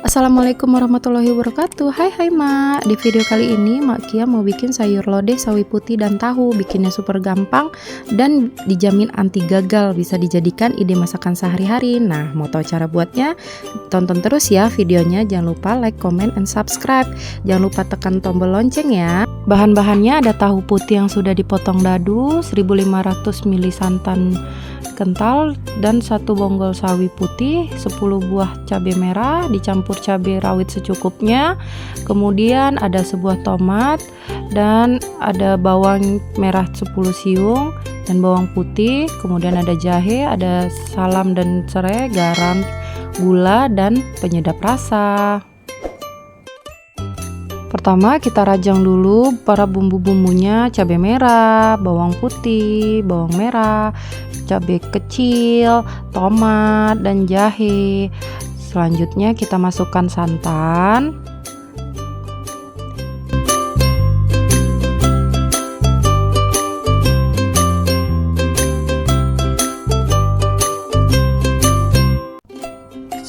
Assalamualaikum warahmatullahi wabarakatuh. Hai Mak. Di video kali ini Mak Kia mau bikin sayur lodeh sawi putih dan tahu. Bikinnya super gampang dan dijamin anti gagal, bisa dijadikan ide masakan sehari-hari. Nah, mau tahu cara buatnya? Tonton terus ya videonya. Jangan lupa like, comment, and subscribe. Jangan lupa tekan tombol lonceng ya. Bahan-bahannya ada tahu putih yang sudah dipotong dadu, 1500 ml santan kental, dan 1 bonggol sawi putih, 10 buah cabai merah dicampur cabai rawit secukupnya. Kemudian ada sebuah tomat dan ada bawang merah 10 siung dan bawang putih. Kemudian ada jahe, ada salam dan serai, garam, gula, dan penyedap rasa. Pertama kita rajang dulu para bumbu-bumbunya, cabai merah, bawang putih, bawang merah, cabai kecil, tomat, dan jahe. Selanjutnya kita masukkan santan.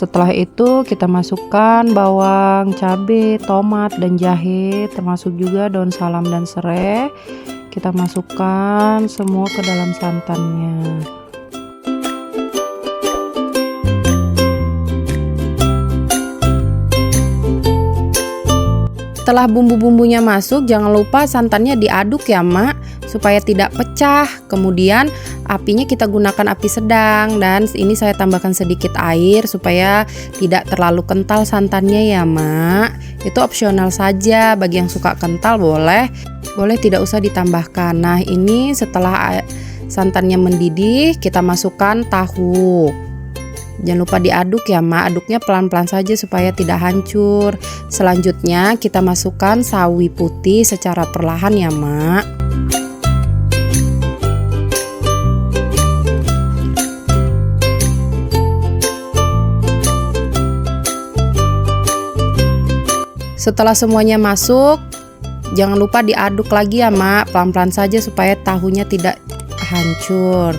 Setelah itu kita masukkan bawang, cabai, tomat, dan jahe, termasuk juga daun salam dan serai. Kita masukkan semua ke dalam santannya. Setelah bumbu-bumbunya masuk, jangan lupa santannya diaduk ya Mak, supaya tidak pecah. Kemudian apinya kita gunakan api sedang, dan ini saya tambahkan sedikit air supaya tidak terlalu kental santannya ya Mak. Itu opsional saja, bagi yang suka kental boleh tidak usah ditambahkan. Nah, ini setelah santannya mendidih, kita masukkan tahu. Jangan lupa diaduk ya Mak, aduknya pelan-pelan saja supaya tidak hancur. Selanjutnya kita masukkan sawi putih secara perlahan ya Mak. Setelah semuanya masuk, jangan lupa diaduk lagi ya Mak, pelan-pelan saja supaya tahunya tidak hancur.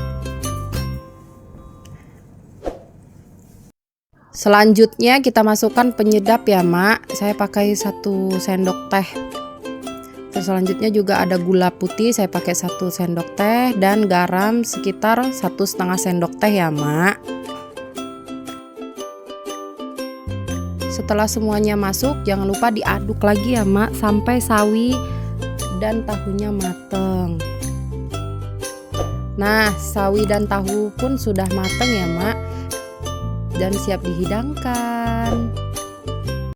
Selanjutnya kita masukkan penyedap ya Mak, saya pakai 1 sendok teh. Terus selanjutnya juga ada gula putih, saya pakai 1 sendok teh, dan garam sekitar 1,5 sendok teh ya Mak. Setelah semuanya masuk, jangan lupa diaduk lagi ya Mak, sampai sawi dan tahunya mateng. Nah, sawi dan tahu pun sudah mateng ya Mak, dan siap dihidangkan.